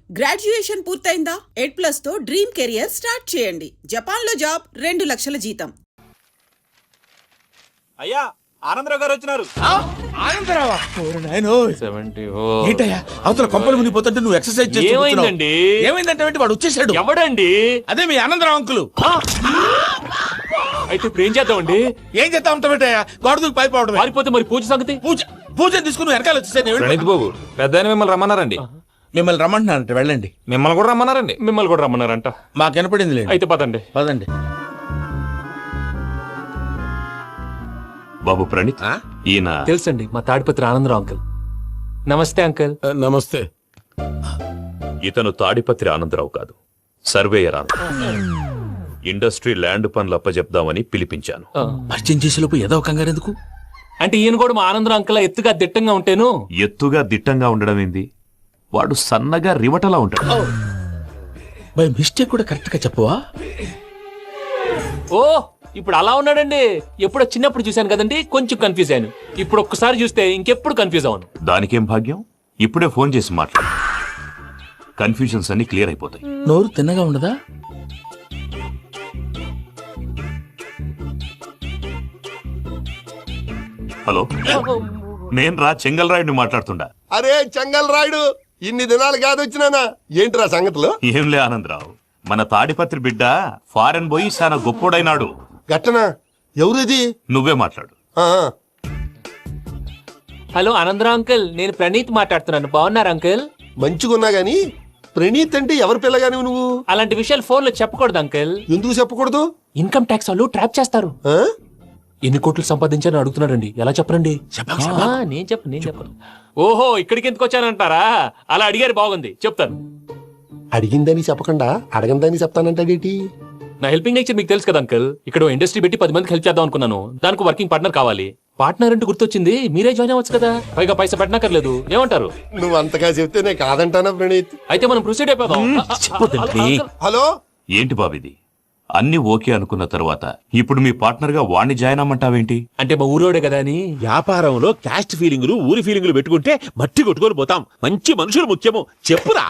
Graduation పూర్తయిందా? 8+ తో dream career start చేయండి. జపాన్లో జాబ్, 2 లక్షల జీతం. అయ్యా ఆనందరావు గారు వచ్చినారు. అవతల కొంపలు మునిగిపోతుంటే నువ్వు ఎక్సర్సైజ్ చేస్తున్నావు. ఏమైందంటే వాడు వచ్చేసాడు. ఎవడండి? అదే మీ ఆనందరావు అంకులు. అయితే ఇప్పుడు ఏం చేద్దామండి? ఏం చేస్తా ఉంటావేటయ్యా? గోడ దూకి పైపోవడం. పారిపోతే మరి పూజ సంగతి? పూజ తీసుకుని వెనకాల వచ్చేసాను. ప్రణీత్ బాబు పెద్ద మిమ్మల్ని రమ్మన్నారండి. మిమ్మల్ని రమ్మంటున్నారంట, వెళ్ళండి. మిమ్మల్ని కూడా రమ్మన్నారండి. మిమ్మల్ని కూడా రమ్మన్నారంట. మాకు వినపడింది లేదు. అయితే పదండి. పదండి. బాబు ప్రణీత్, ఈయన తెలుసండి, మా తాడిపత్రి ఆనందరావు అంకుల్. నమస్తే అంకుల్. నమస్తే. ఇతను తాడిపత్రి ఆనందరావు కాదు, సర్వేయర్ ఆనందరావు. ఇండస్ట్రీ ల్యాండ్ పనులు అప్పజెప్దామని పిలిపించాను. పరిచయం చేసేలోపు ఏదో కంగారు ఎందుకు? అంటే ఈయన కూడా మా ఆనందరావు అంకుల్ ఎత్తుగా దిట్టంగా ఉంటేను. ఎత్తుగా దిట్టంగా ఉండడం ఏంది? వాడు సన్నగా రివటలా ఉంటాడు. బై మిస్టేక్ కూడా కరెక్ట్ గా చెప్పవా? ఓ ఇప్పుడు అలా ఉన్నాడండి. ఎప్పుడో చిన్నప్పుడు చూశాను కదండి, కొంచెం కన్ఫ్యూజ్ అయ్యాను. ఇప్పుడు ఒక్కసారి చూస్తే ఇంకెప్పుడు కన్ఫ్యూజ్ అవ్వను. దానికేం భాగ్యం, ఇప్పుడే ఫోన్ చేసి మాట్లాడు. కన్ఫ్యూజన్స్ అన్ని క్లియర్ అయిపోతాయి. నోరు తిన్నగా ఉండదా? హలో, నేను రా చెంగల్ రాయుడిని మాట్లాడుతుండా. అరే చెంగల్ రాయుడు, ఇన్ని దినాలు కాదు వచ్చినానా? ఏంట్రా సంగతులు? ఏంలే ఆనందరావు, మన తాడిపత్రి బిడ్డ ఫారెన్ పోయి చాలా గొప్పోడైనాడు. గట్టనా? ఎవరిది? నువ్వే మాట్లాడు. హలో ఆనందరావు అంకుల్, నేను ప్రణీత్ మాట్లాడుతున్నాను. బాగున్నారు అంకుల్? మంచిగున్నా గాని ప్రణీత్ అంటే ఎవరి పిల్లగాని నువ్వు? అలాంటి విషయాలు ఫోన్ లో చెప్పకూడదు అంకుల్. ఎందుకు చెప్పకూడదు? ఇన్కమ్ ట్యాక్స్ వాళ్ళు ట్రాప్ చేస్తారు. ఎన్ని కోట్లు సంపాదించాలని అడుగుతున్నాడండి. ఎలా చెప్పరండి? నేను చెప్పను. ఓహో, ఇక్కడికి ఎందుకు వచ్చానంటారా? అలా అడిగారు, బాగుంది, చెప్తాను. అడిగిందని చెప్పకుండా అడగందని చెప్తానంటాడేటి? నా హెల్పింగ్ నేచర్ మీకు తెలుసు కదా అంకుల్. ఇక్కడ ఇండస్ట్రీ పెట్టి 10 మందికి హెల్ప్ చేద్దాం అనుకున్నాను. దానికి వర్కింగ్ పార్ట్నర్ కావాలి. పార్ట్నర్ అంటే గుర్తొచ్చింది, మీరే జాయిన్ అవ్వచ్చు కదా. పైగా పైసా పెట్టనక్కర్లేదు. ఏమంటారు? నువ్వు అంతగా చెప్తే నేను కాదంటానా ప్రణీత్? అయితే మనం ప్రొసీడ్ అయిపోదాం. హలో, ఏంటి బాబిది? అన్ని ఓకే అనుకున్న తర్వాత ఇప్పుడు మీ పార్ట్నర్ గా వాణ్ణి జాయిన్ అమ్మంటావేంటి? అంటే మా ఊరోడే కదా అని. వ్యాపారంలో క్యాస్ట్ ఫీలింగులు, ఊరి ఫీలింగులు పెట్టుకుంటే మట్టి కొట్టుకొని పోతాం. మంచి మనుషులు ముఖ్యము. చెప్పురా.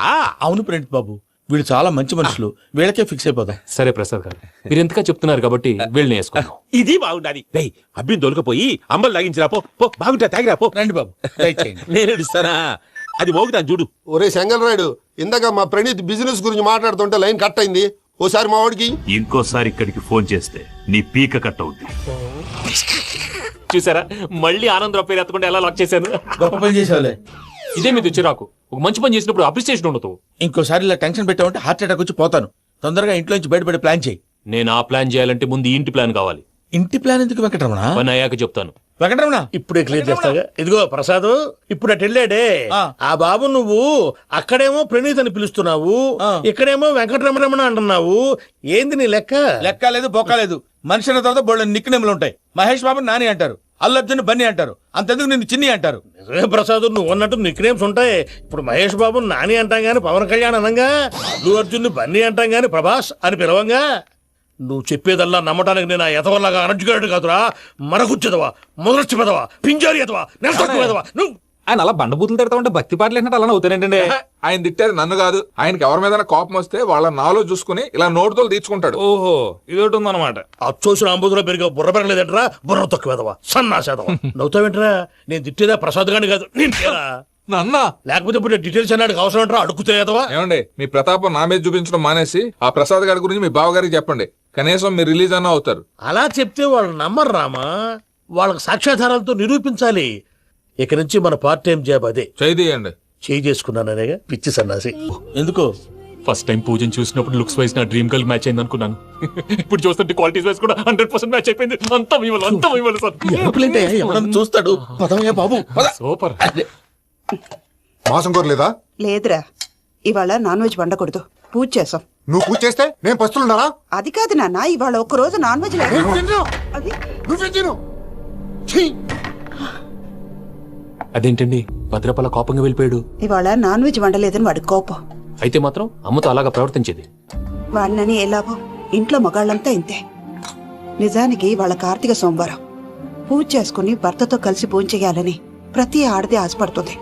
అవును ప్రణీత్ బాబు, వీళ్ళు చాలా మంచి మనుషులు. వీళ్ళకే ఫిక్స్ అయిపోతాం. సరే ప్రసాద్ గారు, మీరు ఎంతగా చెప్తున్నారు కాబట్టి వీళ్ళని వేసుకున్నాం. ఇది బాగుండాలి. అబ్బిని దొలకపోయి అంబలు లాగించిరా. పో బాగుంటా, తాగిరా పో. రండి బాబు, నేను ఇస్తానా? అది మోగుతాను చూడు. ఒరే చెంగల్ రాయుడు, ఇందాక మా ప్రణీత్ బిజినెస్ గురించి మాట్లాడుతుంటే లైన్ కట్ అయింది. ఓసారి మా వాడికి ఇంకోసారి ఇక్కడికి ఫోన్ చేస్తే నీ పీక కట్ అవుద్ది. చూసారా, మళ్ళీ ఆనందరావు పేరు ఎత్తకుండా ఎలా లాక్ చేశాను. గొప్ప పని చేసేవాళ్ళే. ఇదే మీద చిరాకు. ఒక మంచి పని చేసినప్పుడు అప్రిసియేషన్ ఉండదు. ఇంకోసారి ఇలా టెన్షన్ పెట్టామంటే హార్ట్ అటాక్ వచ్చి పోతాను. తొందరగా ఇంట్లో నుంచి బయటపడే ప్లాన్ చేయి. నేను ఆ ప్లాన్ చేయాలంటే ముందు ఇంటి ప్లాన్ కావాలి. ఇంటి ప్లాన్ ఎందుకు వెంకటరమణ? పని అయ్యాక చెప్తాను. వెంకటరమణ ఇప్పుడే క్లియర్ చేస్తాగా. ఇదిగో ప్రసాద్, ఇప్పుడు అటు వెళ్ళాడే ఆ బాబు, నువ్వు అక్కడేమో ప్రణీత్ అని పిలుస్తున్నావు, ఇక్కడేమో వెంకటరమణ అంటున్నావు. ఏంది నీ లెక్క? లెక్క లేదు, బొక్క లేదు. మనిషి అన్న తర్వాత బోళ్ళ నిక్నెములు ఉంటాయి. మహేష్ బాబు నాని అంటారు, అల్లు అర్జున్ బన్నీ అంటారు, అంతెందుకు నిన్ను చిన్ని అంటారు. నిజమే ప్రసాద్, నువ్వు అన్నట్టు నిక్నేమ్స్ ఉంటాయి. ఇప్పుడు మహేష్ బాబు నాని అంటాం గాని పవన్ కళ్యాణ్ అనంగా, అల్లు అర్జున్ బన్నీ అంటాం గాని ప్రభాస్ అని పిలవంగా. నువ్వు చెప్పేదల్లా నమ్మటానికి నేను ఎతవల్లాగా అనర్జుకేటెడ్ కాదురా. మరగుచ్చదవా, మొదలచ్చి పెదవా, పింజారి ఎదవా, నెలసొక్కు పెదవా. నువ్వు ఆయన అలా బండబూతులు తిడతా ఉంటే భక్తి పాటలు ఏంటంటే అలా అవుతానంటే. ఆయన తిట్టేది నన్ను కాదు, ఆయనకి ఎవరి మీద కోపం వస్తే వాళ్ళ నాలో చూసుకుని ఇలా నోటుతో తీర్చుకుంటాడు. ఓహో, ఇదొకటి ఉందన్నమాట. అచ్చోసిన అంబుధులో పెరిగే బుర్ర పెరగలేదంటరా. బుర్ర తొక్కువేదవా, సన్నాసేదవా. నవ్వుతావేంట్రా? నేను తిట్టేదా ప్రసాద్ గాని కాదు, నేను నన్నా. లేకపోతే ఇప్పుడు డీటెయిల్స్ అన్నాడు అవసరం అంటారా? అడుగుతాయేదవా. ఏమండి, మీ ప్రతాపం నా మీద చూపించడం మానేసి ఆ ప్రసాద్ గారి గురించి మీ బావగారికి చెప్పండి. కనీసం మీరు రిలీజ్ అన్న అవుతారు. అలా చెప్తే వాళ్ళు నమ్మరు రామా. వాళ్ళకి సాక్ష్యాధారాలతో నిరూపించాలి. ఇక నుంచి మన పార్ట్ టైం జాబ్ అదే. చేయండి. చేయి చేసుకున్నాననేగా పిచ్చి సన్నాసి. ఎందుకు? ఫస్ట్ టైం పూజను చూసినప్పుడు లుక్స్ వైజ్ నా డ్రీమ్ గర్ల్ మ్యాచ్ అయింది అనుకున్నాను. ఇప్పుడు చూస్తుంటే క్వాలిటీస్ వైజ్ కూడా 100% మ్యాచ్ అయిపోయింది. అంతా ఇవ్వాలి సార్. చూస్తాడు. పదవయ్యా బాబు, సూపర్. మాసం కోరలేదా? లేదురా, ఇవాళ నాన్ వెజ్ వండకూడదు. పూజ చేసాం. నువ్వు పూజ చేస్తే నేను పస్తులున్నారా? అది కాదు నాన్న, ఇవాళ ఒక్క రోజు నాన్ వెజ్ లేదు. అది నువ్వే తిను. అదేంటండి, భద్రపల కోపంగా వెళ్ళిపోయాడు. ఇవాళ నాన్ వెజ్ వండలేదని వాడి కోపం. అయితే మాత్రం అమ్మతో అలాగా ప్రవర్తించేది. వాడినని ఎలాగో ఇంట్లో మగాళ్ళంతా ఇంతే. నిజానికి వాళ్ళ కార్తీక సోమవారం పూజ చేసుకుని భర్తతో కలిసి పూజ చేయాలని ప్రతి ఆడది ఆశపడుతుంది.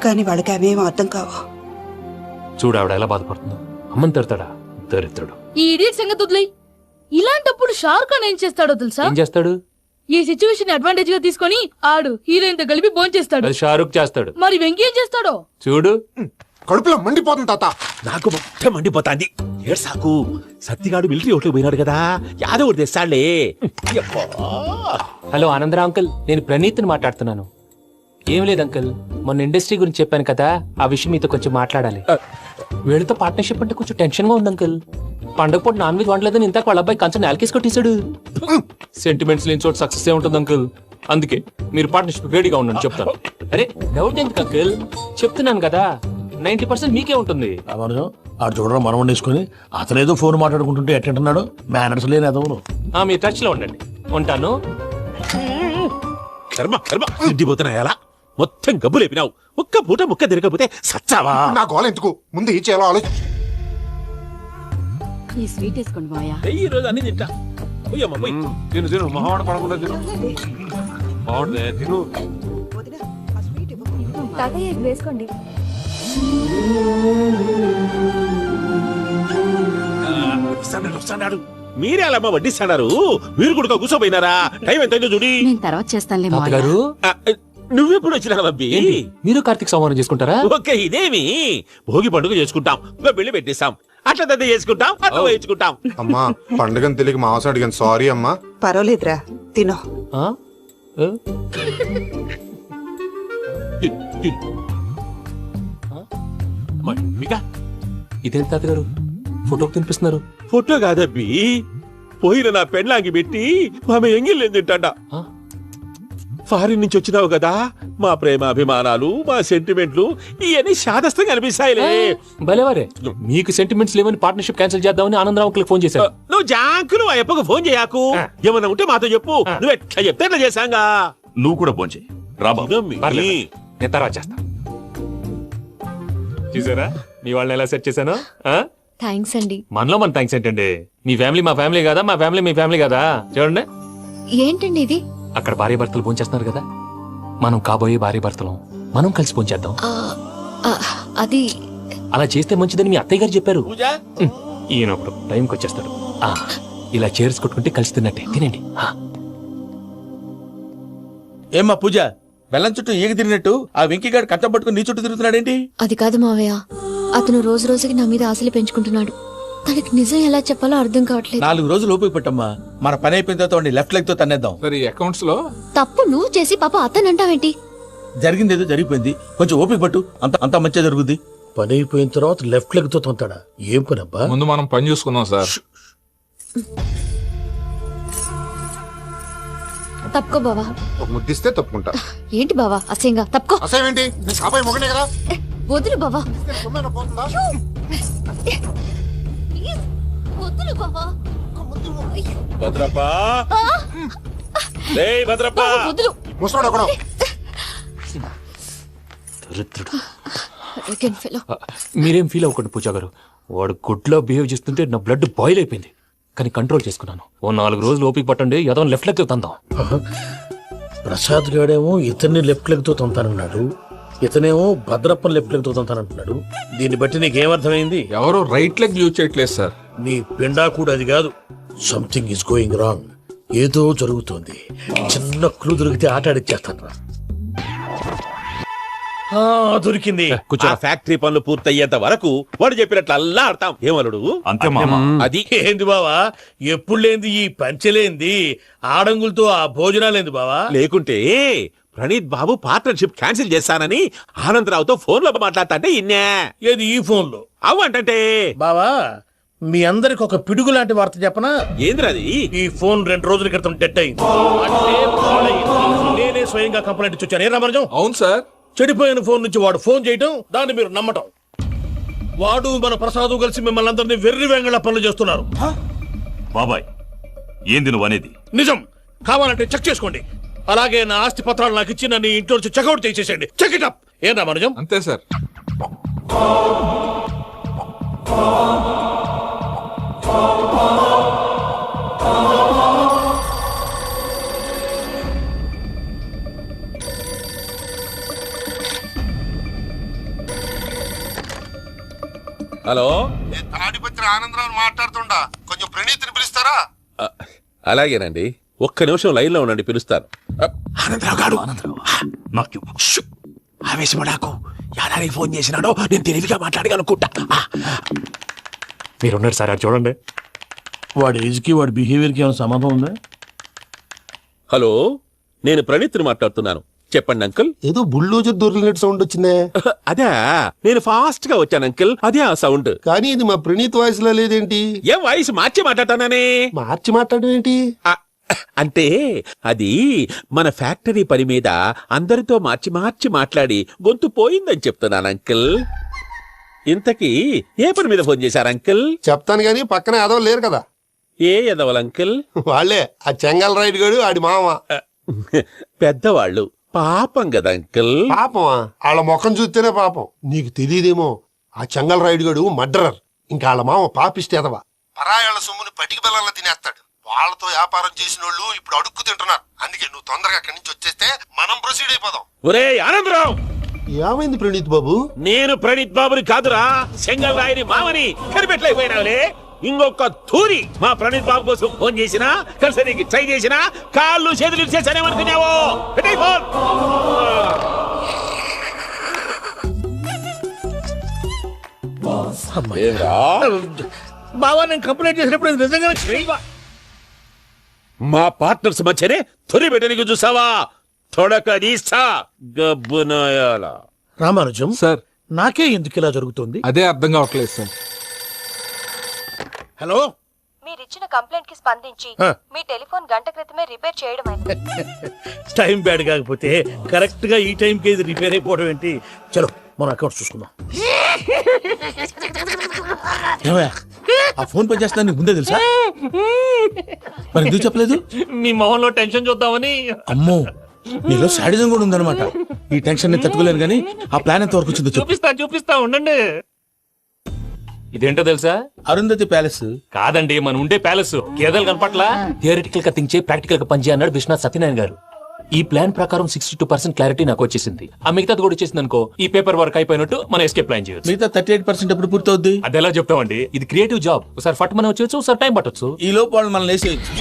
కానీ వాళ్ళకి అవేమీ అర్థం కావు. చూడు ఆవిడ ఎలా బాధపడుతుందో. అమ్మని తిడతాడా దరిద్రుడు. ఈ ఇడియట్ సంగతి వదిలేయ్. ఇలాంటప్పుడు షారుఖ్ ఖాన్ ఏం చేస్తాడో తెలుసా? ఏం చేస్తాడు? ఈ సిచ్యువేషన్ అడ్వాంటేజ్ గా తీసుకొని ఆడు హీరోయిన్ తో కలిపి బోన్ చేస్తాడు. అది షారుఖ్ చేస్తాడు. మరి వెంకీ ఏం చేస్తాడో చూడు. కడుపులో మండిపోతుంది తాత. నాకు మొత్తం మండిపోతాంది. ఏడు సాకు సత్తిగాడు మిలిటరీ ఓట్లు పోయినాడు కదా, యాదవ్ ఒకటి తెస్తాడులే. హలో ఆనందరావు అంకుల్, నేను ప్రణీత్ని మాట్లాడుతున్నాను. ఏం లేదు అంకుల్, మొన్న ఇండస్ట్రీ గురించి చెప్పాను కదా, ఆ విషయం మీతో కొంచెం మాట్లాడాలి. వీళ్ళతో పార్ట్నర్షిప్ అంటే కొంచెం టెన్షన్ గా ఉంది అంకుల్. పండగ పూట నాన్ వెజ్ వండలేదని ఇంతకు వాళ్ళ అబ్బాయి కంచెం నేలకేసి కొట్టేశాడు. సెంటిమెంట్స్ లేని చోట సక్సెస్ ఏ ఉంటుంది అంకుల్. అందుకే మీరు పార్ట్నర్షిప్ రెడీగా ఉండండి చెప్తాను. అరే డౌట్ ఎందుకు అంకుల్, చెప్తున్నాను కదా 90% మీకే ఉంటుంది. రామానుజం ఆడు చూడడం మనం వండేసుకుని అతనేదో ఫోన్ మాట్లాడుకుంటుంటే ఎట్టంటున్నాడు. మేనర్స్ లేని అదవును. మీరు టచ్ లో ఉండండి. ఉంటాను. కర్మ కర్మ తిండిపోతున్నా ఎలా మొత్తం గబ్బు లేపినావు. ఒక్క పూట ముక్క తిరగకపోతే సచ్చావా? నా గోల ఎందుకు, ముందు ఏం చేయాలో ఆలోచించు. ఈ స్వీట్ వేసుకోండి మాయా. ఈ రోజు అన్ని తింటా. పోయమ్మ పోయి. తిను తిను మొహమాట పడకుండా తిను. బాగుంటుంది తిను. వదినా, ఆ స్వీట్ ఇవ్వు. తాతయ్య ఇది వేసుకోండి. వస్తాడు మీరే అలా అమ్మ వడ్డిస్తాడారు. మీరు కూడా కూర్చోపోయినారా? టైం ఎంతైందో చూడి. నేను తర్వాత చేస్తానులే తాతగారు ఆ, నువ్వెప్పుడు వచ్చినా బబ్బి? ఏంటి, మీరు కార్తీక్ సంహారం చేసుకుంటారా? ఓకే ఇదేమి భోగి పండుగ చేసుకుంటాం, పెళ్లి పెట్టేస్తాం, అట్లా దద్ద చేసుకుంటాం, అట్లా వేయించుకుంటాం. అమ్మా పండుగని తెలియక మాంసం అడిగాను, సారీ అమ్మా. పర్వాలేదురా, తినో. ఆ? ఏ? మమ్మిగా ఇదేంటి తాతగారు ఫోటోకి తినిపిస్తున్నారు? ఫోటో కాదబ్బి, పోయిన నా పెళ్ళాంగి పెట్టి ఆమె ఎంగిల్లేం తింటాడ. ఆ? ఫారిన్ నుంచి వచ్చినావు కదా, మా ప్రేమ అభిమానాలు మా సెంటిమెంట్లు ఇవన్నీ శాదస్తంగా అనిపిస్తాయిలే. భలేవారే, మీకు సెంటిమెంట్స్ లేవని పార్ట్నర్షిప్ క్యాన్సిల్ చేద్దామని ఆనందరావు అంకుల్ ఫోన్ చేశారు. నువ్వు జాంకులు ఆ అప్పకు ఫోన్ చేయకు. ఏమన్నా ఉంటే మాతో చెప్పు. నువ్వు ఎట్లా చెప్తే ఎట్లా చేశాంగా. నువ్వు కూడా భోంచే రా బాబు. ఇదమ్మి. పర్లేదు, నేను తర్వాత చేస్తా. చూసారా మీ వాళ్ళని ఎలా సెట్ చేశాను? థ్యాంక్స్ అండి. మనలో మన థ్యాంక్స్ ఏంటండి, మీ ఫ్యామిలీ మా ఫ్యామిలీ కదా, మా ఫ్యామిలీ మీ ఫ్యామిలీ కదా. చూడండి, ఏంటండి ఇది? అక్కడ భార్య భర్తలు భోంచేస్తున్నారు కదా, మనం కాబోయే భార్య భర్తలు మనం కలిసి భోంచేద్దాం. అది అలా చేస్తే మంచిదని మీ అత్తయ్య గారు చెప్పారు. పూజ ఈయన ఒకడు టైంకి వచ్చేస్తాడు. ఇలా చేర్స్ కొట్టుకుంటే కలిసి తిన్నట్టే. తినండి. ఏమ్మా పూజ, బెల్లం చుట్టూ ఈగ తిరిగినట్టు ఆ వెంకీగాడు కట్టం పట్టుకుని నీ చుట్టూ తిరుగుతున్నాడేంటి? అది కాదు మావయ్య, అతను రోజు రోజుకి నా మీద ఆశలు పెంచుకుంటున్నాడు. తనకి నిజం ఎలా చెప్పాలో అర్థం కావట్లేదు. 4 రోజులు ఓపిక పట్టమ్మా, మన పని అయిపోయిన తర్వాత వాడిని లెఫ్ట్ లెగ్ తో తన్నేద్దాం. సరే అకౌంట్స్ లో తప్పు నువ్వు చేసి పాప అతను అంటావేంటి? జరిగింది ఏదో జరిగిపోయింది, కొంచెం ఓపిక పట్టు, అంత మంచిగా జరుగుద్ది. పని అయిపోయిన తర్వాత లెఫ్ట్ లెగ్ తో తొంతాడా? ఏం పని అబ్బా? ముందు మనం పని చూసుకుందాం సార్. తప్పుకో బావా. ఒక ముద్దిస్తే తప్పుకుంటా. ఏంటి బావా అసహ్యంగా? తప్పుకో. అసేమేంటి, నీ కాపాయి మొగనే కదా. వదులు బావా. సొమ్మేనా పోతుందా? ప్లీజ్, వదులు బావా. భద్రప్పా, రేయ్ భద్రప్పా. బావా, వదులు. ముసరాడు ఒకడు. దరిద్రుడు. Arrogant fellow. మీరేం ఫీల్ అవ్వకండి పూజా గారు, వాడు గుడ్లో బిహేవ్ చేస్తుంటే నా బ్లడ్ బాయిల్ అయిపోయింది. కానీ కంట్రోల్ చేసుకున్నాను. ఓ 4 రోజులు ఓపిక పట్టండి, ఏదో లెఫ్ట్ లెగ్ తందాం. ప్రసాద్ గాడేమో ఇతన్ని లెఫ్ట్ లెగ్ తో తొంతానన్నాడు, ఇతనేమో భద్రప్పని లెఫ్ట్ లెగ్ తో తొంతానంటున్నాడు. దీన్ని బట్టి నీకేమర్థమైంది? ఎవరు రైట్ లెగ్ యూజ్ చేయట్లేదు సార్. నీ పిండా కూడా అది కాదు. Something is going wrong. ఏదో జరుగుతోంది. చిన్న క్లూ దొరికితే ఆట ఆడిచ్చేస్తాను. దొరికింది. ఆ ఫ్యాక్టరీ పనులు పూర్తయ్యేంత వరకు వాడు చెప్పినట్లు అల్లా ఆడతాం. ఏమలుడు? అంతే మామ. అది ఏంది బావా, ఎప్పుడు లేంది ఈ పంచలేంది, ఆడంగులతో ఆ భోజనాలేంది బావా? లేకుంటే ప్రణీత్ బాబు పార్ట్నర్షిప్ క్యాన్సిల్ చేస్తానని ఆనందరావుతో ఫోన్ లో మాట్లాడతాంటే ఇన్నే. ఏది ఈ ఫోన్ లో? అవ్వంటే బావా, మీ అందరికి ఒక పిడుగు లాంటి వార్త చెప్పనా? ఏంద్రది? ఈ ఫోన్ 2 రోజుల క్రితం డెడ్ అయింది. అంటే పాడైంది. నేనే స్వయంగా కంప్లైంట్ ఇచ్చి వచ్చాను. ఏ రామరాజం? అవును సార్. చెడిపోయిన ఫోన్ నుంచి వాడు ఫోన్ చేయటం, దాన్ని మీరు నమ్మటం. వాడు మన ప్రసాదు కలిసి మిమ్మల్ని అందరినీ వెర్రి వెంగళ పనులు చేస్తున్నారు. బాబాయ్ ఏంది నువ్వు అనేది? నిజం. కావాలంటే చెక్ చేసుకోండి. అలాగే నా ఆస్తి పత్రాలు నాకు ఇచ్చి నన్ను ఇంట్లో నుంచి చెక్అౌట్ చేసేసండి. Check it up. ఏం రామరాజం? అంతే సార్. హలో నేను తాడిపత్రి ఆనందరావు మాట్లాడుతుండా, కొంచెం ప్రణీతిని పిలుస్తారా? అలాగేనండి, ఒక్క నిమిషం లైన్ లో ఉండండి, పిలుస్తాను. ఆనందరావు గారు ఆవేశపడాకు. యాదానికి ఫోన్ చేసినాడో నేను తెలివిగా మాట్లాడగలనుకుంటా. మీరున్నారు సార్, అది చూడండి. వాడి ఏజ్కి వాడి బిహేవియర్కి ఏమైనా సంబంధం ఉందా? హలో, నేను ప్రణీత్ని మాట్లాడుతున్నాను. చెప్పండి అంకుల్. ఏదో బుల్డోజర్ దొరికినట్టు సౌండ్ వచ్చిందే. అదే, నేను ఫాస్ట్ గా వచ్చాను అంకుల్, అదే ఆ సౌండ్. కానీ ఇది మా ప్రణీత్ వాయిస్ లో లేదేంటి? ఏం వాయిస్ మార్చి మాట్లాడతానని? మార్చి మాట్లాడడం ఏంటి? అంటే అది మన ఫ్యాక్టరీ పని మీద అందరితో మార్చి మార్చి మాట్లాడి గొంతు పోయిందని చెప్తున్నాను అంకుల్. ఇంతకీ ఏ పని మీద ఫోన్ చేశారు అంకుల్? చెప్తాను గానీ పక్కన ఏదో లేరు కదా. ఏ ఎదవలు అంకుల్? వాళ్ళే ఆ చెంగల్ రైడ్ గడు ఆడి మామ. పెద్దవాళ్ళు, పాపం కదా అంకుల్. పాపమా? వాళ్ళ ముఖం చూస్తేనే పాపం. నీకు తెలియదేమో, ఆ చెంగల్ రైడ్ గడు మర్డరర్. ఇంకా వాళ్ళ మామ పాపిస్తేదవా. పరాయాళ్ళ సొమ్ముని పటికి బెల్లంలో తినేస్తాడు. వాళ్ళతో వ్యాపారం చేసిన వాళ్ళు ఇప్పుడు అడుక్కు తింటున్నారు. అందుకే నువ్వు తొందరగా అక్కడి నుంచి వచ్చేస్తే మనం ప్రొసీడ్ అయిపోదాం. ఒరే ఆనందరావు, ఏమైంది ప్రణీత్ బాబు? నేను ప్రణీత్ బాబుని కాదురా, సెంగల్ రాయని మామని. కనిపెట్టలేకపోయినావులే. ఇంకొక తూరి మా ప్రణీత్ బాబు కోసం ఫోన్ చేసినా, కలిసి నీకు ట్రై చేసినా కాళ్ళు చేతులు చేశానేమనుకున్నావో. పెట్టేయ్ ఫోన్. బావా, నేను కంప్లైంట్ చేసినప్పుడు ఇది నిజంగానే చేయవా? మా పార్ట్నర్స్ మధ్యనే తొలి పెట్టడానికి చూసావా? తొడక నీస్తా గబ్బునాయాల. రామానుజం సార్, నాకే ఎందుకు ఇలా జరుగుతుంది? అదే అర్థం కావట్లేదు సార్. హలో, మీరిచ్చిన కంప్లైంట్ కి స్పందించి మీ టెలిఫోన్ గంట క్రితమే రిపేర్ చేయడం అయింది. టైం బ్యాడ్ కాకపోతే కరెక్ట్ గా ఈ టైం కి ఇది రిపేర్ అయిపోవడం ఏంటి? చలో మన అకౌంట్ చూసుకుందాం. ఏమయ్య, ఆ ఫోన్ పని చేస్తున్నా నీకు ముందే తెలుసా? మరి ఎందుకు చెప్పలేదు? మీ మొహంలో టెన్షన్ చూద్దామని. అమ్మో, నీలో శాడిజం కూడా ఉందన్నమాట. ఈ టెన్షన్ ని తట్టుకోలేను కానీ ఆ ప్లాన్ ఎంత వరకు వచ్చిందో చెప్పు. చూపిస్తా ఉండండి. ఇదేంటో తెలుసా? అరుంధతి ప్యాలెస్ కాదండి, మన ఉండే ప్యాలెస్. గేదెలు కనపట్లా? థియరిటికల్ గా థింక్ చేయి, ప్రాక్టికల్ గా పనిచేయ అన్నాడు విశ్వనాథ్ సత్యనారాయణ గారు. ఈ ప్లాన్ ప్రకారం 62% క్లారిటీ నాకు వచ్చేసింది. ఆ మిగతాది కూడా వచ్చేసింది అనుకో, ఈ పేపర్ వర్క్ అయిపోయినట్టు మనం ఎస్కేప్ ప్లాన్ చేయొచ్చు. మిగతా 38% ఎప్పుడు పూర్తవుద్ది? అది ఎలా చెప్తామండి? ఇది క్రియేటివ్ జాబ్. ఒకసారి ఫట్ మనం వచ్చేయచ్చు, ఒకసారి టైం పట్టొచ్చు. ఈ లోపు వాళ్ళు మనం లేసేయచ్చు.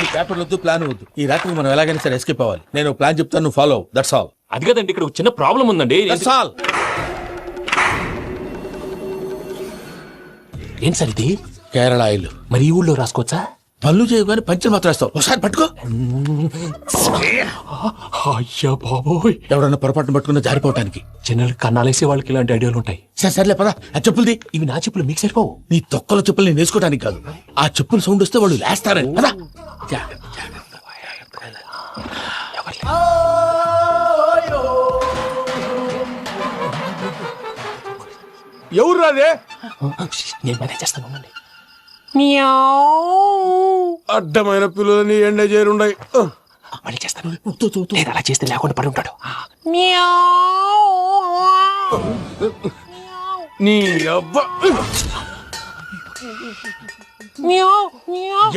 ఈ పేపర్ వద్దు, ప్లాన్ వద్దు. ఈ రాత్రికి మనం ఎలాగైనా సరే ఎస్కేప్ అవ్వాలి. నేను ప్లాన్ చెప్తాను, నువ్వు ఫాలో. That's all. అది కదండి, ఇక్కడ ఒక చిన్న ప్రాబ్లం ఉందండి. That's all. ఏం సార్ ఇది? కేరళ ఆయిల్. మరి ఈ ఊళ్ళో రాసుకోవచ్చా? పనులు చేయగానే పంచర్ మాత్రం వేస్తావు. ఒకసారి పట్టుకో. అయ్యా బాబోయ్, ఎవడన్నా పొరపాటున పట్టుకున్న జారిపోవటానికి. జనరల్ కన్నాలేసే వాళ్ళకి ఇలాంటి ఐడియాలు ఉంటాయి. సర్లే పదా, ఆ చెప్పులది. ఇవి నా చెప్పులు, మీకు సరిపోవు. నీ తొక్కల చెప్పులు నేను వేసుకోవడానికి కాదు, ఆ చెప్పులు సౌండ్ వస్తే వాళ్ళు లేస్తారని. పదా. ఎవరు రాదే? నేను మేనేజ్ చేస్తాను, ఉండండి. అడ్డమైన పిల్లలని ఎండ చేరుండయి. మళ్ళీ చేస్తాను. లేదు, అలా చేస్తే లేకుండా పడి ఉంటాడు. నీ అబ్బ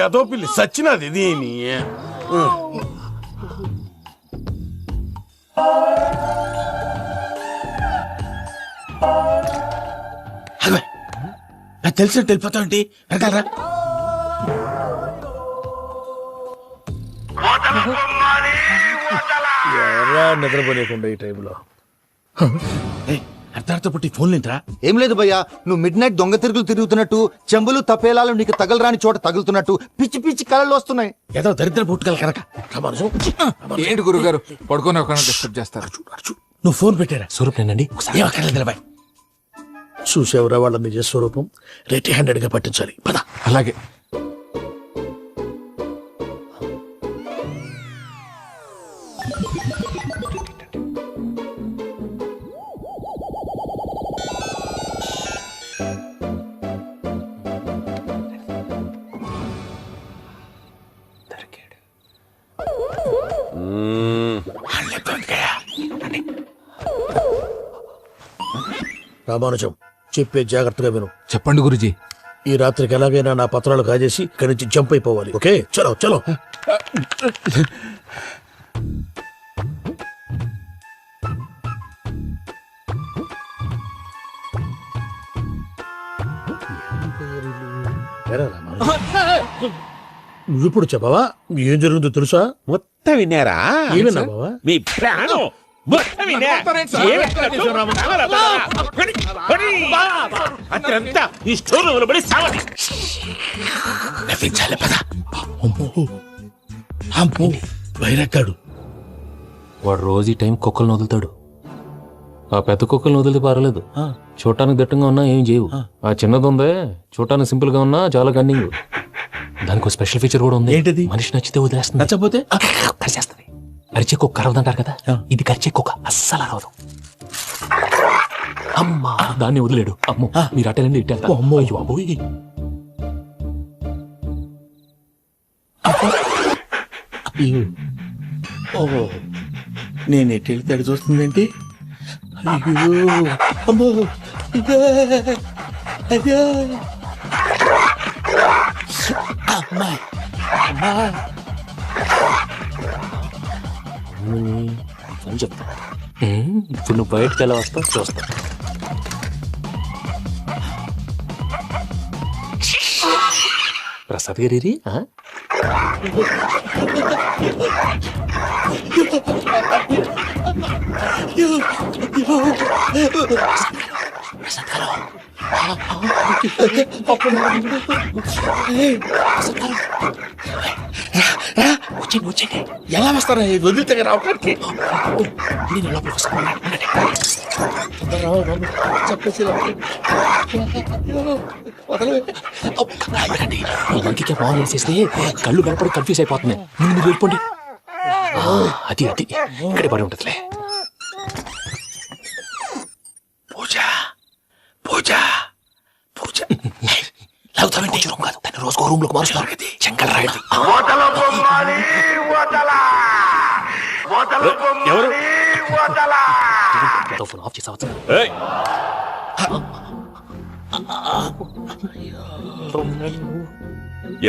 ఎదో పిల్లి సచ్చినది దీని. నాకు తెలిసినట్టు వెళ్ళిపోతావంటి. వెనకాలరా. ఎవరా నిద్రపోలేకుండా ఈ టైంలో? అర్ధార్థ పుట్టి ఫోన్ లేంట్రా. ఏం లేదు భయ్యా, నువ్వు మిడ్ నైట్ దొంగ తిరుగులు తిరుగుతున్నట్టు, చెంబులు తపేలాలు నీకు తగలరాని చోట తగులుతున్నట్టు పిచ్చి పిచ్చి కళలు వస్తున్నాయి. ఏదో దరిద్ర పుట్టుకల కనుక. ఏంటి గురుగారు పడుకొని ఒక డిస్టర్బ్ చేస్తారు? నువ్వు ఫోన్ పెట్టారా? స్వరూప్ నేనండి. ఏమక్కర్లేదు. చూసేవరా వాళ్ళ నిజ స్వరూపం. రెట్టి హ్యాండెడ్ గా పట్టించాలి. పద. అలాగే. రామానుజం, చెప్పే జాగ్రత్తగా విను. చెప్పండి గురుజీ. ఈ రాత్రికి ఎలాగైనా నా పత్రాలు కాజేసి ఇక్కడి నుంచి జంప్ అయిపోవాలి. ఓకే, చలో చలో. సరే నువ్వు ఇప్పుడు చెప్పవా ఏం జరుగుతుందో తెలుసా? మొత్తం విన్నారా? ఏమన్నా బావా? మీ ప్రాణం మొత్తం విన్నా. అతనంతా ఈ స్టోర్ రూమ్ లో పడి సావని. నవ్వించాలి పద. అమ్మో బయరెక్కాడు. వాడు రోజు ఈ టైం కుక్కలను వదులుతాడు. ఆ పెద్ద కుక్కలను వదిలితే పర్లేదు, చూడటానికి దట్టంగా ఉన్నా ఏం చేయవు. ఆ చిన్నది ఉందే చూడటానికి సింపుల్ గా ఉన్నా చాలా గన్నింగ్. దానికి స్పెషల్ ఫీచర్ కూడా ఉంది. ఏంటిది? మనిషి నచ్చితే వదిలేస్తుంది, నచ్చపోతే కరిచేస్తుంది. అరిచే కుక్క అరవదంటారు కదా, ఇది కరిచే కుక్క అస్సలు అరవదు. అమ్మా దాన్ని వదిలేడు. అమ్మో మీరు అటెండి ఇట్టే. అమ్మో అయ్యో అబ్బోయ్. ఓహో నేను ఎటు వెళ్తాడు చూస్తుందేంటి? అయ్యో అమ్మో అయ్యో అమ్మా అమ్మా అని చెప్తా. ఇప్పుడు నువ్వు బయటకు ఎలా వస్తావు చూస్తా. ప్రసాద్ గారి వచ్చండి. ఎలా వస్తారా వదిలితే రావడానికి? నేను లోపలికి వస్తాను. మంకికే బాల్ వేసేస్తే కళ్ళు కనపడి కన్ఫ్యూజ్ అయిపోతున్నాయి. ముందు మీరు వెళ్ళిపోండి. అది అది ఇక్కడే పడి ఉంటుందిలే. పూజ పూజ పూజ లాగుతామంటే రూమ్ కాదు, దాన్ని రోజుకో రూమ్ లోకి మారుస్తున్నారు కదా. శంకర్ రాయుడు ఎవరు? ఫోన్ ఆఫ్ చేసావచ్చు.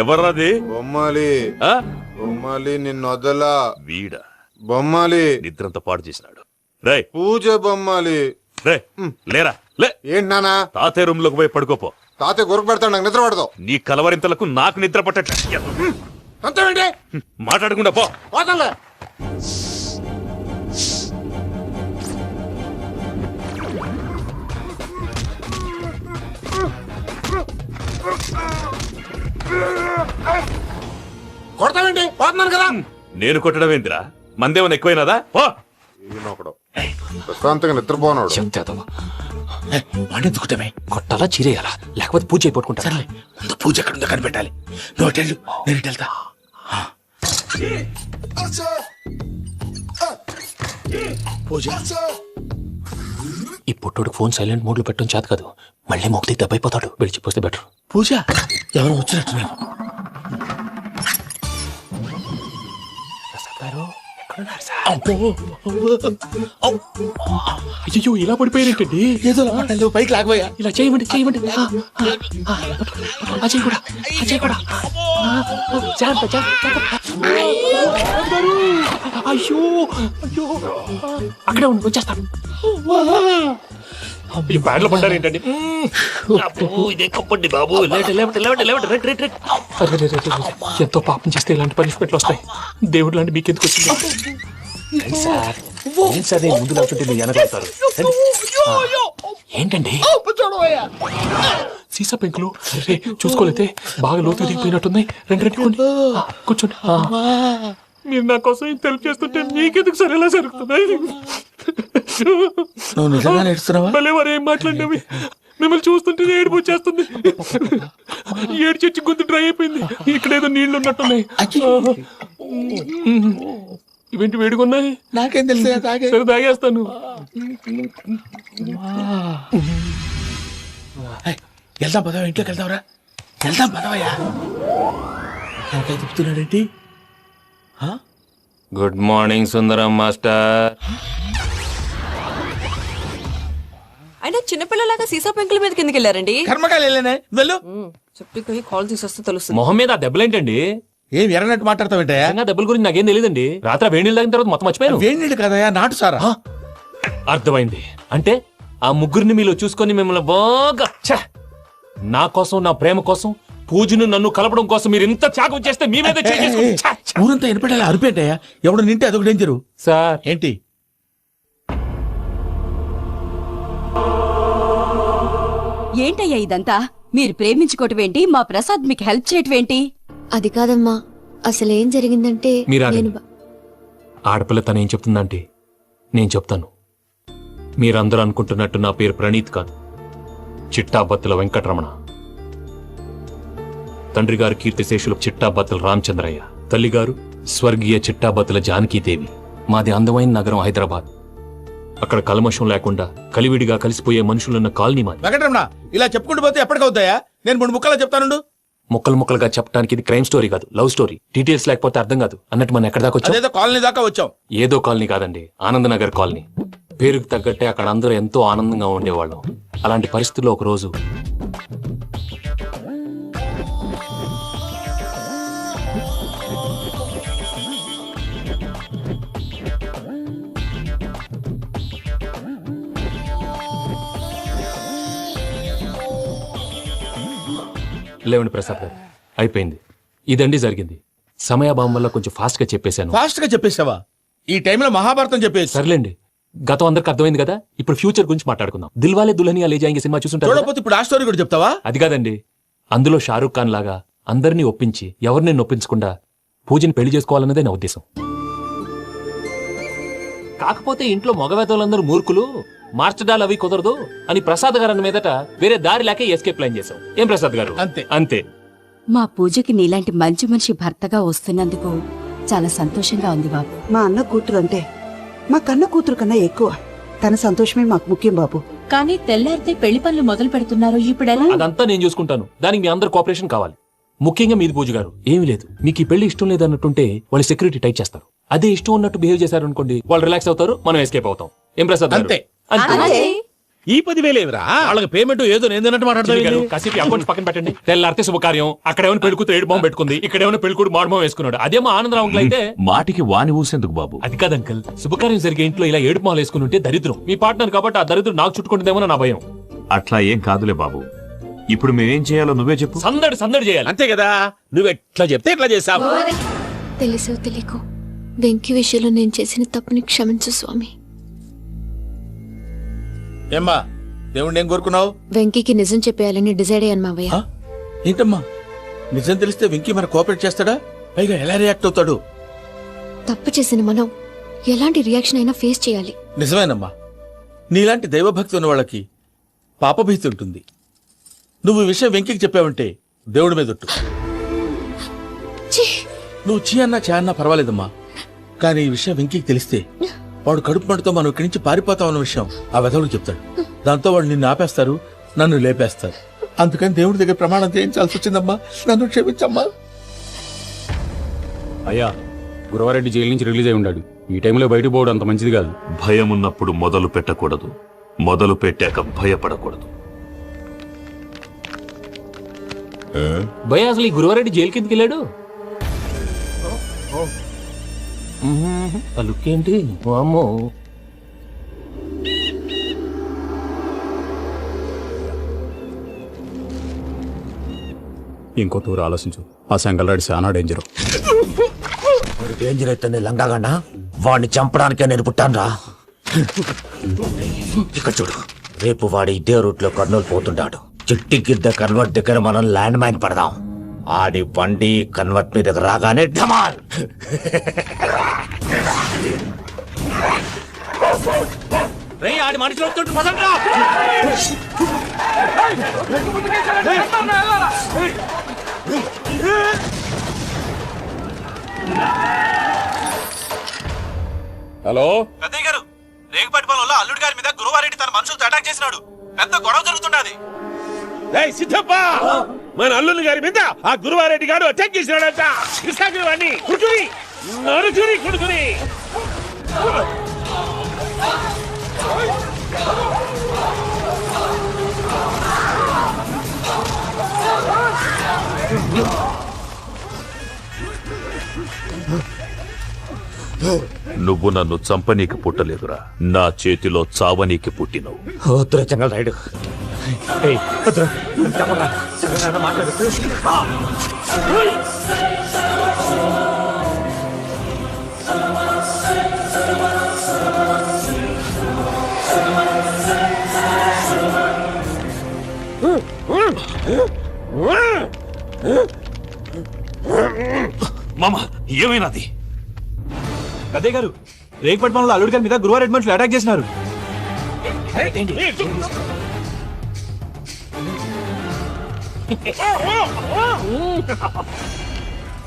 ఎవర్రాది? బొమ్మాలి ఆ? బొమ్మాలి నిన్ను వదలా. వీడా బొమ్మాలి నిద్రంతా పాడు చేసినాడు. రే పూజ బొమ్మాలి. రే లేరా లే. ఏంటి నానా? తాతయ్య రూమ్ లోకి పోయి పడుకోపో. తాతయ్య గురకు పెడతాడు, నాకు నిద్ర పడదు. నీ కలవరింతలకు నాకు నిద్ర పట్టట్లే. అంతేంటి మాట్లాడకుండా పో. పోతాలే. కొడతావేంటి? పోతున్నాను కదా. నేను కొట్టడం ఏందిరా? మందేమన్నా ఎక్కువైనదా? పో. ఈయనొకడు ప్రశాంతంగా నిద్రపోనాడు. వాడెందుకుంటామే? కొట్టాలా చీరేయాలా లేకపోతే పూజ అయిపోట్టుకుంటా. సర్లే ముందు పూజ ఎక్కడ ఉందో కనిపెట్టాలి. నువ్వు అటెళ్ళు, నేను ఇటు వెళ్తా. పూజ ఈ పుట్టోడు ఫోన్ సైలెంట్ మోడ్ లో పెట్టడం చేత కాదు. మళ్ళీ మొక్కి దెబ్బైపోతాడు. వెళ్ళి చెప్పొస్తే బెటర్. పూజ ఎవరు వచ్చినట్టున్నారు. అయ్యో ఇలా పడిపోయారేంటండి? ఏదో నువ్వు పైకి లాగబోయా. ఇలా చేయమండి చేయమండి. అజయ్ కూడా అజయ్ కూడా జాగ్రత్త జాగ్రత్త. అయ్యో అయ్యో అక్కడే ఉండి వచ్చేస్తాను. ఈ బ్యాడ్లో పడ్డారు ఏంటండి? ఇదే కప్పండి బాబు. ఎంతో పాపం చేస్తే ఇలాంటి పనిష్మెంట్లు వస్తాయి. దేవుడు లాంటి మీకెందుకు వచ్చింది? సార్ ముందు లేకుంటే మీరు వెనకాడతారు. ఏంటండి సీసా పెంకులు చూసుకోలేతే బాగా లోతు దిగిపోయినట్టున్నాయి. రెండు కూర్చోండి. మీరు నా కోసం ఇంత హెల్ప్ చేస్తుంటే మీకెందుకు సరే ఎలా జరుగుతున్నాయి? నువ్వు నిజంగా నేర్చుతున్నావా? భలే వారు ఏం మాట్లాడినవి. మిమ్మల్ని చూస్తుంటే ఏడుపు వచ్చేస్తుంది. ఏడ్చి గొంతు డ్రై అయిపోయింది. ఇక్కడ ఏదో నీళ్లు ఉన్నట్టున్నాయి. ఇవేంటి వేడుకున్నాయి? నాకేం తెలుసు. సరే తాగేస్తాను. వెళ్దాం పదవా, ఇంట్లోకి వెళ్దాంరా. వెళ్దాం పదవయ్యా. నాకై చెప్తున్నాడేంటి? గుడ్ మార్నింగ్ సుందరం మాస్టర్. అయినా చిన్నపిల్లలాగా సీసా పెంకుల మీద కిందకి వెళ్ళారండి. కర్మకాయలు వెళ్ళానే వెళ్ళు. చెప్పి కాల్ తీసొస్తే తెలుస్తుంది. మొహం మీద ఆ దెబ్బలేంటండి? ఏం ఎర్రనట్టు మాట్లాడతావేంటయా? దెబ్బల గురించి నాకేం తెలియదండి. రాత్రి వేడి నీళ్ళు తాగిన తర్వాత మొత్తం మర్చిపోయాను. వేడి నీళ్ళు కదయా, నాటు సారా. అర్థమైంది. అంటే ఆ ముగ్గురిని మీలో చూసుకొని మిమ్మల్ని బాగా నా కోసం నా ప్రేమ కోసం పూజను నన్ను కలపడం కోసం మీరు ఇంత త్యాగం చేస్తే మీ మీద ఊరంతా వినపడేలా అరిపేటయ్యా. ఎవడు నింటే అదొక డేంజరు. సార్ ఏంటి? ఏంటయ్యా ఇదంతా? మీరు ప్రేమించుకోవటం ఏంటి? మా ప్రసాద్ మీకు హెల్ప్ చేయటం ఏంటి? అది కాదమ్మా, అసలు ఏం జరిగిందంటే మీరు నేను ఆగండి. ఆడపిల్ల తనేం చెప్తుందంటే నేను చెప్తాను. మీరందరూ అనుకుంటున్నట్టు నా పేరు ప్రణీత్ కాదు, చిట్టాబత్తుల వెంకటరమణ. తండ్రి గారు కీర్తిశేషులు చిట్టాబత్తుల రామచంద్రయ్య, తల్లిగారు స్వర్గీయ చిట్టాబత్తుల జానకీదేవి. మాది అందమైన నగరం హైదరాబాద్. అక్కడ కల్మషం లేకుండా కలివిడిగా కలిసిపోయే మనుషులున్న కాలనీ మాది. వెంకటరమణ, ఇలా చెప్పుకుంటూ పోతే ఎప్పటికవుతాయా? నేను 3 ముక్కలా చెప్తానుండు. ముక్కలు ముక్కలుగా చెప్పడానికి ఇది క్రైమ్ స్టోరీ కాదు, లవ్ స్టోరీ. డీటెయిల్స్ లేకపోతే అర్థం కాదు. అన్నట్టు మనం ఎక్కడ దాకా వచ్చాం? అదేదో కాలనీ దాకా వచ్చాం. ఏదో కాలనీ కాదండి, ఆనందనగర్ కాలనీ. పేరుకు తగ్గట్టే అక్కడ అందరూ ఎంతో ఆనందంగా ఉండేవాళ్ళం. అలాంటి పరిస్థితుల్లో ఒక రోజు లేవండి ప్రసాద్ గారు, అయిపోయింది. ఇదండి జరిగింది. సమయాభావం వల్ల కొంచెం ఫాస్ట్ గా చెప్పేశాను. ఫాస్ట్ గా చెప్పేసావా? ఈ టైంలో మహాభారతం చెప్పేసి. సర్లేండి, గతం అందరికి అర్థమైంది కదా. ఇప్పుడు ఫ్యూచర్ గురించి మాట్లాడుకుందాం. దిల్వాలే దుల్హనియా లే జాయేంగే సినిమా చూసుంటారు. చూడకపోతే ఇప్పుడు ఆ స్టోరీ కూడా చెప్తావా? అది కాదండి, అందులో షారూక్ ఖాన్ లాగా అందరినీ ఒప్పించి ఎవరిని నొప్పించకుండా పూజని పెళ్లి చేసుకోవాలన్నదే నా ఉద్దేశం. కాకపోతే ఇంట్లో మగవేతలందరూ మూర్ఖులు, మార్చడాలు అవి కుదరదు అని ప్రసాద్ గారు అన్న మీదట వేరే దారి లేక ఎస్కేప్ ప్లాన్ చేశాం. ఏం ప్రసాద్ గారు? అంతే అంతే. మా పూజకి నీలాంటి మంచి మనిషి భర్తగా వస్తున్నందుకు చాలా సంతోషంగా ఉంది బాబు. మా అన్న కూతురు అంటే మా కన్న కూతురు కన్నా ఎక్కువ. తన సంతోషమే మాకు ముఖ్యం బాబు. కానీ తెల్లారితే పెళ్లి పనులు మొదలు పెడుతున్నారు, ఇప్పుడెలా? అదంతా నేను చూసుకుంటాను. దానికి మీ అందరు కోఆపరేషన్ కావాలి. ముఖ్యంగా మీది పూజ గారు. ఏమీ లేదు, మీకు ఈ పెళ్లి ఇష్టం లేదన్నట్టుంటే వాళ్ళు సెక్యూరిటీ టైట్ చేస్తారు. అదే ఇష్టం ఉన్నట్టు బిహేవ్ చేశారు అనుకోండి, వాళ్ళు రిలాక్స్ అవుతారు, మనం ఎస్కేప్ అవుతాం. ఏం ప్రసాద్ గారు? అంతే. ఈ 10,000 ఏమిరా? వాళ్ళకి పేమెంట్ ఏదో నేందన్నట్టు మాట్లాడతాను. కాసేపు అకౌంట్స్ పక్కన పెట్టండి. తెల్లారితే శుభకార్యం. అక్కడ ఏమైనా పెళ్ళికూతురు ఏడు బాంబు పెట్టుకుంది, ఇక్కడ ఏమైనా పెళ్ళికూడు మాడు బాంబు వేసుకున్నాడు. అదేమో ఆనందరావు అంకుల్ అయితే మాటికి వాని ఊసేందుకు బాబు? అది కాదు అంకుల్, శుభకార్యం జరిగే ఇంట్లో ఇలా ఏడు మాలు వేసుకుని ఉంటే దరిద్రం. మీ పార్ట్నర్ కాబట్టి ఆ దరిద్రం నాకు చుట్టుకుంటుందేమో నా భయం. అట్లా ఏం కాదులే బాబు. ఇప్పుడు మేమేం చేయాలో నువ్వే చెప్పు. సందడి సందడి చేయాలి. అంతే కదా, నువ్వెట్లా చెప్తే ఎట్లా చేస్తావు. తెలుసో తెలియకో వెంకీ విషయంలో నేను చేసిన తప్పుని క్షమించు స్వామి. ఏమ్మా, దేవుణ్ణి ఏం కోరుకున్నావు? వెంకీకి నిజం చెప్పేయాలని డిసైడ్ అయ్యాను మావయ్య. ఏంటమ్మా, నిజం తెలిస్తే వెంకీ మన కోఆపరేట్ చేస్తాడా? పైగా ఎలా రియాక్ట్ అవుతాడు? తప్పు చేసిన మనం ఎలాంటి రియాక్షన్ అయినా ఫేస్ చేయాలి. నిజమేనమ్మా, నీలాంటి దైవభక్తి ఉన్న వాళ్ళకి పాపభీతి ఉంటుంది. నువ్వు ఈ విషయం వెంకీకి చెప్పావంటే దేవుడి మీద ఒట్టు. నువ్వు చీ అన్నా చే అన్నా పర్వాలేదమ్మా, కానీ ఈ విషయం వెంకీకి తెలిస్తే వాడు కడుపు మంటతో మనం ఇక్కడి నుంచి పారిపోతామన్న విషయం ఆ వెధవుడికి చెప్తాడు. దాంతో వాడు నిన్ను ఆపేస్తారు, నన్ను లేపేస్తారు. అందుకని దేవుడి దగ్గర ప్రమాణం చేయించాల్సి వచ్చిందమ్మా. నన్ను క్షమించమ్మా. అయ్యా, గురవారెడ్డి జైలు నుంచి రిలీజ్ అయి ఉన్నాడు. ఈ టైంలో బయటకు పోవడం అంత మంచిది కాదు. భయం ఉన్నప్పుడు మొదలు పెట్టకూడదు, మొదలు పెట్టాక భయపడకూడదు. భయ అసలు ఈ గురువారెడ్డి జైలు కిందకి వెళ్ళాడు. లుక్ ఏంటి? అమ్మో, ఇంకో తూరు ఆలోచించు. ఆ సంగల్రాడి చాలా డేంజర్. డేంజర్ అయితే లంగాగన్నా వాడిని చంపడానికే నేను పుట్టానురా. ఇక్కడ చూడు, రేపు వాడి ఇదే రూట్ లో కర్నూలు పోతుంటాడు. చిట్టి గిద్ద కన్వర్ట్ దగ్గర మనం ల్యాండ్ మైన్ పడదాం. ఆడి బండి కన్వర్ట్ మీద రాగానే ఢమాల్. ఆడి మనుషులు వస్తుంటే పదండ్రా. హలో పెద్దయ్య గారు, రేగుపాటి పొలంలో అల్లుడి గారి మీద గురువారెడ్డి తన మనుషులతో అటాక్ చేసినాడు. పెద్ద గొడవ జరుగుతున్నది. సిద్ధప్ప, మన అల్లుని గారి మీద ఆ గురువారెడ్డి గారు అటాక్ చేసినాడంట. కృష్ణాగిరి కుడుకుని నడుచుని కుడుకుని. నువ్వు నన్ను చంపనీకి పుట్టలేదురా, నా చేతిలో చావనీకి పుట్టినవు. చెంగల్ రైడ్ మామ ఏమైనాది? అదే గారు రేగుపట్నంలో అల్లుడి గారి మీద గురువారెడ్డి మనుషులు అటాక్ చేసినారు.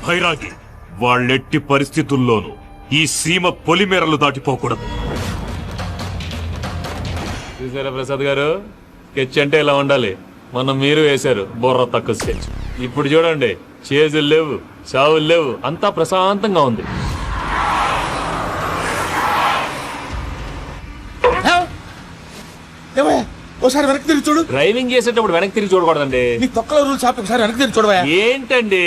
భైరాగి, వాళ్ళెట్టి పరిస్థితుల్లోనూ ఈ సీమ పొలిమేరలు దాటిపోకూడదు. చూసారా ప్రసాద్ గారు, స్కెచ్ అంటే ఇలా ఉండాలి. మొన్న మీరు వేశారు బుర్ర తక్కువ స్కెచ్. ఇప్పుడు చూడండి, చేజులు లేవు, చావులు లేవు, అంతా ప్రశాంతంగా ఉంది. ఒకసారి వెనక్కి తిరిగి చూడు. డ్రైవింగ్ చేసేటప్పుడు వెనక్కి తిరిగి చూడకూడదండి. నీ తొక్కలో రూల్స్ ఆపి ఒకసారి వెనక్కి తిరిగి చూడవా. ఏంటండి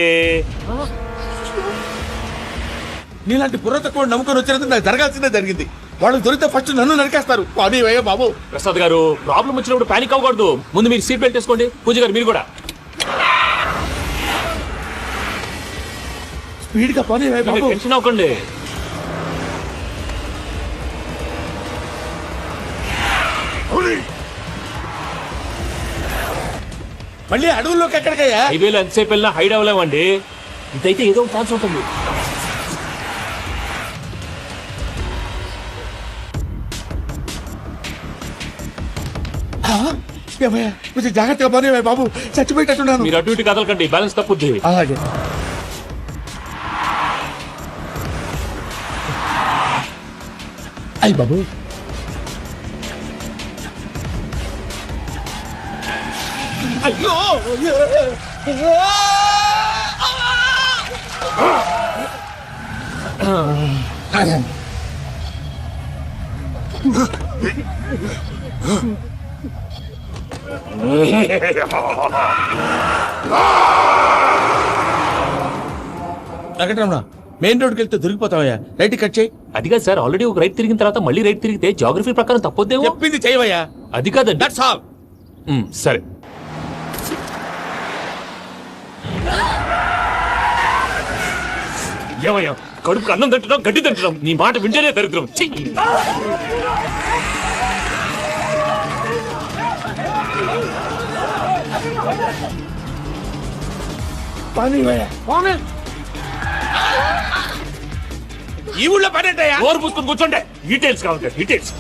నీలాంటి బుర్ర తక్కువ నమ్ముకొని వచ్చినందుకు నాకు జరగాల్సిందే జరిగింది. వాళ్ళకి దొరికితే ఫస్ట్ నన్ను నరికేస్తారు. పని అయ్యా బాబు. ప్రసాద్ గారు, ప్రాబ్లం వచ్చినప్పుడు పానిక్ అవ్వకూడదు. ముందు మీరు సీట్ బెల్ట్ వేసుకోండి. పూజ గారు మీరు కూడా స్పీడ్ గా పని అయ్యా బాబు. టెన్షన్ అవ్వకండి. మళ్ళీ అడవుల్లోకి ఎక్కడికయ్యా? హైవేలో ఎంతసేపు వెళ్ళినా హైడ్ అవ్వలేమండి. ఇదైతే ఏదో ఛాన్స్ ఉంటుంది. కొంచెం జాగ్రత్తగా పని అయ్యా బాబు. చచ్చిపోయేటట్టున్నాను. మీరు అటు ఇటు కదలకండి, బ్యాలెన్స్ తప్పుద్ది. అలాగే. అయ్యి బాబు, అయ్యో వెంకటరమణ, మెయిన్ రోడ్కి వెళ్తే దొరికిపోతావయ్యా. రైట్ కట్ చేయి. అది కాదు సార్, ఆల్రెడీ ఒక రైట్ తిరిగిన తర్వాత మళ్ళీ రైట్ తిరిగితే జాగ్రఫీ ప్రకారం తప్పొద్దేమో. చెప్పింది చేయవయ్యా. అది కాదండి. That's all. సరే. ఏమయ్యా, కడుపుకు అన్నం తింటున్నాం, గడ్డి తింటున్నాం. నీ మాట వింటేనే దరిద్రం. ఈ ఊళ్ళో పని ఏంటయ్యా? ఓరు పుస్తకం కూర్చోండి. డీటెయిల్స్ కావాలి, డీటెయిల్స్.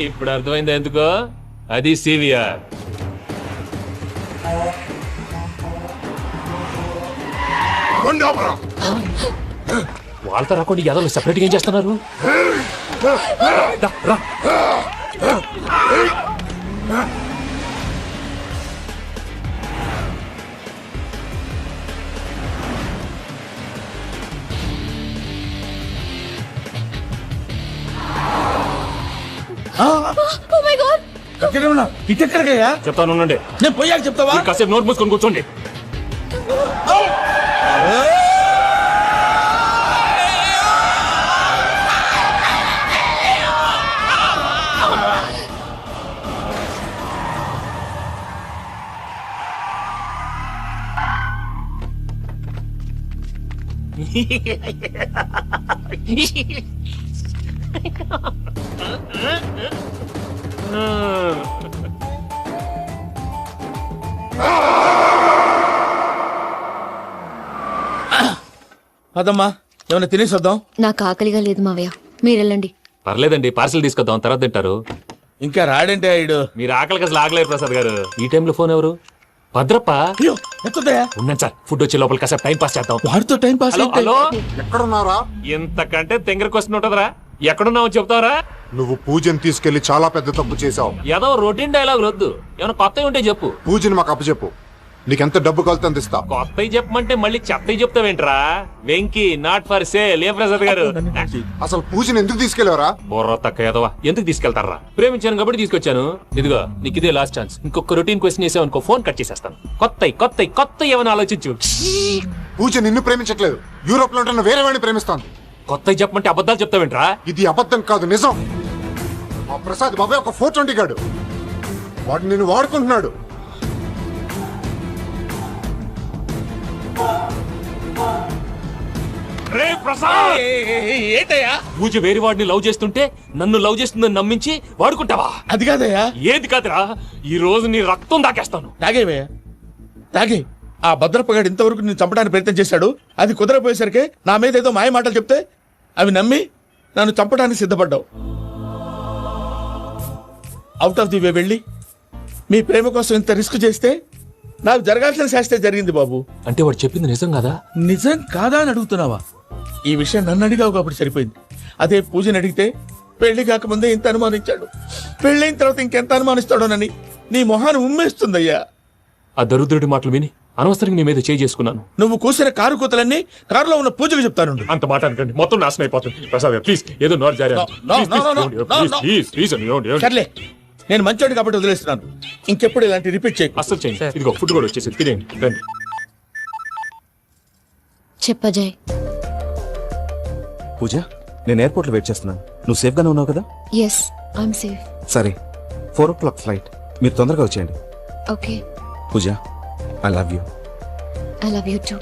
ఇప్పుడు అర్థమైంది ఎందుకో. అది సివిఆర్. వాళ్ళతో రాకుండా యాదవ్ సెపరేట్ గా ఏం చేస్తున్నారు? రా. ఇటెక్కడికయ్యా? చెప్తాను ఉండండి. నేను పోయాక చెప్తావా? కాసేపు నోట్ మూసుకొని కూర్చోండి. అదమ్మా, ఏమైనా తినేసి వద్దాం. నాకు ఆకలిగా లేదు మావయ్య, మీరు వెళ్ళండి. పర్లేదండి, పార్సిల్ తీసుకొద్దాం, తర్వాత తింటారు. ఇంకా రాడంటే ఆయుడు. మీరు ఆకలికి అసలు ఆగలేరు ప్రసాద్ గారు. ఈ టైంలో ఫోన్ ఎవరు? భద్రప్ప. ఉన్నాను సార్, ఫుడ్ వచ్చే లోపల కాసేపు టైం పాస్ చేద్దాం. వాడితో టైం పాస్. హలో, ఎక్కడున్నారా? ఇంతకంటే తెంగర క్వశ్చన్ ఉంటుందిరా. ఎక్కడున్నావు చెప్తావరా? నువ్వు పూజని తీసుకెళ్లి చాలా పెద్ద తప్పు చేశావు. ఏదో రొటీన్ డైలాగ్ వద్దు, ఏమైనా కొత్తవి ఉంటే చెప్పు. పూజని మాకు అప్పచెప్పు. నీకెంత డబ్బు కలితే అందిస్తా. కొత్తవి చెప్పమంటే మళ్ళీ చెత్తవి చెప్తావేంట్రా? Venky not for sale. ఏ ప్రసాద్ గారు అసలు పూజని ఎందుకు తీసుకెళ్లేవరా? బొర్ర తక్క ఏదవా, ఎందుకు తీసుకెళ్తారా? ప్రేమించాను కాబట్టి తీసుకొచ్చాను. ఇదిగో నీకు ఇదే లాస్ట్ ఛాన్స్. ఇంకొక రొటీన్ క్వశ్చన్ చేసావు అనుకో, ఫోన్ కట్ చేసేస్తాను. కొత్త ఏమైనా ఆలోచించు. పూజ నిన్ను ప్రేమించట్లేదు, యూరోప్ లో ఉంటున్న వేరే వాడిని ప్రేమిస్తాంది. కొత్తవి చెప్పమంటే అబద్ధాలు చెప్తావేంట్రా? ఇది అబద్ధం కాదు, నిజం. ఆ ప్రసాద్ బాబాయ్ ఒక 420 గాడు, వాడు నిన్ను వాడుకుంటున్నాడు. రే ప్రసాద్, ఏంటయ్యా? పూజ వేరే వాడిని లవ్ చేస్తుంటే నన్ను లవ్ చేస్తుందని నమ్మించి వాడుకుంటావా? అది కాదయ్యా. ఏది కాదురా, ఈ రోజు నీ రక్తం దాకేస్తాను. తాగేవయ్యా, తాగే. ఆ భద్రపగాడు ఇంతవరకు నేను చంపడానికి ప్రయత్నం చేశాడు. అది కుదరపోయేసరికి నా మీద ఏదో మాయ మాటలు చెప్తే అవి నమ్మి నన్ను చంపడానికి సిద్ధపడ్డావు. అవుట్ ఆఫ్ ది వే వెళ్ళి మీ ప్రేమ కోసం ఇంత రిస్క్ చేస్తే నాకు జరగాల్సిన శాస్త్రే జరిగింది బాబు. అంటే వాడు చెప్పింది నిజం కదా? నిజం కాదా అని అడుగుతున్నావా? ఈ విషయం నన్ను అడిగావు కాబట్టి సరిపోయింది. అదే పూజని అడిగితే పెళ్లి కాకముందే ఇంత అనుమానించాడు, పెళ్ళైన తర్వాత ఇంకెంత అనుమానిస్తాడోనని నీ మొహాన్ని ఉమ్మేస్తుందయ్యా. ఆ దరిద్రుడి మాటలు విని అనవసరంగా నీ మీద చేసుకున్నాను. నువ్వు కూసిన కారు కూతలన్నీ కారులో ఉన్న పూజకు చెప్తాను. అంత మాట అనకండి, మొత్తం నాశనం అయిపోతుంది. ప్రసాద్ ప్లీజ్, ఏదో నోట్ జారీ. సర్లే, నేను మంచోడు కాబట్టి వదిలేస్తున్నాను. ఇంకెప్పుడు ఇలాంటి రిపీట్ చేయకు. అసలు చేయండి. ఇదిగో ఫుడ్ కూడా వచ్చేసి తినేయండి, రండి. చెప్పజాయ్. పూజ, నేను ఎయిర్పోర్ట్ లో వెయిట్ చేస్తున్నాను. నువ్వు సేఫ్ గానే ఉన్నావు కదా? Yes, I'm safe. సరే, 4 o'clock ఫ్లైట్. మీరు తొందరగా వచ్చేయండి. Okay. Pooja, I love you. I love you too.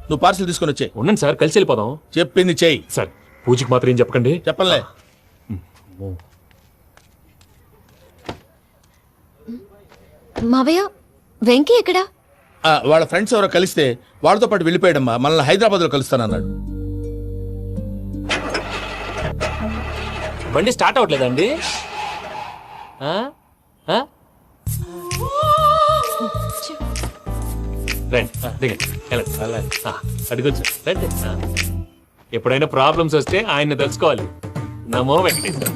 నువ్వు పార్సల్ తీసుకొని వచ్చే. ఉండండి సార్, కలిసి వెళ్ళిపోదాం. చెప్పింది చెయ్యి. సార్, పూజకి మాత్రం ఏం చెప్పకండి. చెప్పలే. మావయ్య, వెంకీ ఎక్కడా? వాళ్ళ ఫ్రెండ్స్ ఎవరో కలిస్తే వాళ్ళతో పాటు వెళ్ళిపోయాడమ్మా. మనల్ని హైదరాబాద్ లో కలుస్తానన్నాడు. బండి స్టార్ట్ అవ్వట్లేదండి? రండి, దిగండి, వెళ్ళండి. అడిగొచ్చు, రండి. ఎప్పుడైనా ప్రాబ్లమ్స్ వస్తే ఆయన్ని తెలుసుకోవాలి. నమో వెంకటేశ్వర.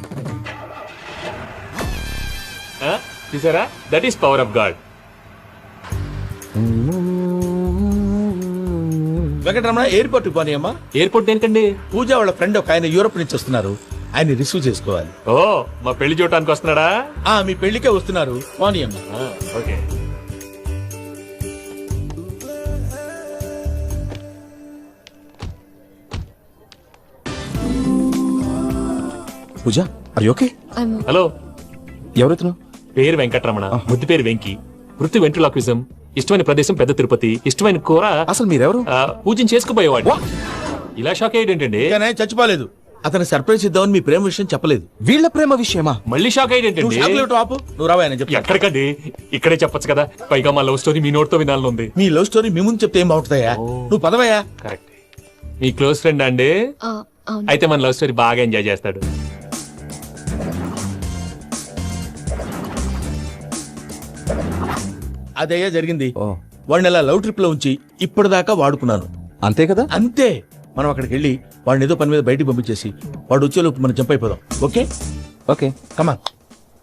చూసారా, that is power of God. Venkataramana, airport పోనీ అమ్మా. ఎయిర్పోర్ట్ దేనికండి? పూజ వాళ్ళ ఫ్రెండ్ ఒక ఆయన యూరోప్ నుంచి వస్తున్నారు, ఆయన రిసీవ్ చేసుకోవాలి. ఓ, మా పెళ్లి చూడటానికి వస్తున్నాడా? మీ పెళ్లికే వస్తున్నారు. పోనీ అమ్మా. Okay. Pooja, are you okay? Hello, ఎవరైతును? పేరు వెంకటరమణ, ముద్దు పేరు వెంకీ, వృత్తి వెంట్రులాక్విజం, ఇష్టమైన ప్రదేశం పెద్ద తిరుపతి, ఇష్టమైన కూర. అసలు మీరెవరు? పూజను చేసుకుపోయేవాడు. ఇలా షాక్ అయ్యేటండి? చచ్చిపోలేదు. అతను సర్ప్రైజ్ ఇద్దామని మీ ప్రేమ విషయం చెప్పలేదు. వీళ్ళ ప్రేమ విషయమా? మళ్ళీ షాక్ అయ్యేటండి? నువ్వు రావాయని చెప్పి. ఎక్కడికండి, ఇక్కడే చెప్పొచ్చు కదా. పైగా మా లవ్ స్టోరీ మీ నోట్తో వినాలని ఉంది. మీ లవ్ స్టోరీ మీ ముందు చెప్తే ఏం బాగుంటుందయ్యా? నువ్వు పదవయ్యా. కరెక్ట్. మీ క్లోజ్ ఫ్రెండ్ అండి? అయితే మన లవ్ స్టోరీ బాగా ఎంజాయ్ చేస్తాడు. అదయ్యా జరిగింది. వాడిని అలా లవ్ ట్రిప్ లో ఉంచి ఇప్పటిదాకా వాడుకున్నాను. అంతే కదా? అంతే. మనం అక్కడికి వెళ్ళి వాడిని ఏదో పని మీద బయటికి పంపించేసి వాడు వచ్చేలోపు మనం జంప్ అయిపోదాం. ఓకే ఓకే, కమాన్.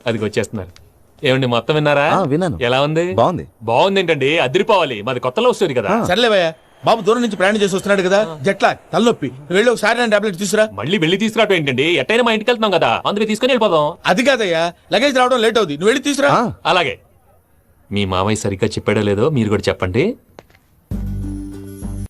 అది వచ్చేస్తున్నారు. ఏమండి, మొత్తం విన్నారా? విన్నాను. ఎలా ఉంది? బాగుంది. బాగుంది ఏంటండి, అదిరిపోవాలి. మాది కొత్త లవ్ స్టోరీ కదా. సర్లేవయ్యా, బాబు దూరం నుంచి ప్రయాణం చేసి వస్తున్నాడు కదా, జట్లా తలనొప్పి. వెళ్ళి ఒకసారి టాబ్లెట్ తీసుకురా. మళ్ళీ వెళ్ళి తీసుకురావడం ఏంటండి? ఎట్టైనా మా ఇంటికి వెళ్తున్నాం కదా, అందుకే తీసుకుని వెళ్ళిపోదాం. అది కాదయ్యా, లగేజ్ రావడం లేట్ అవుతుంది. నువ్వు వెళ్ళి తీసుకురా. అలాగే. మీ మామయ్య సరిగ్గా చెప్పాడో లేదో మీరు కూడా చెప్పండి.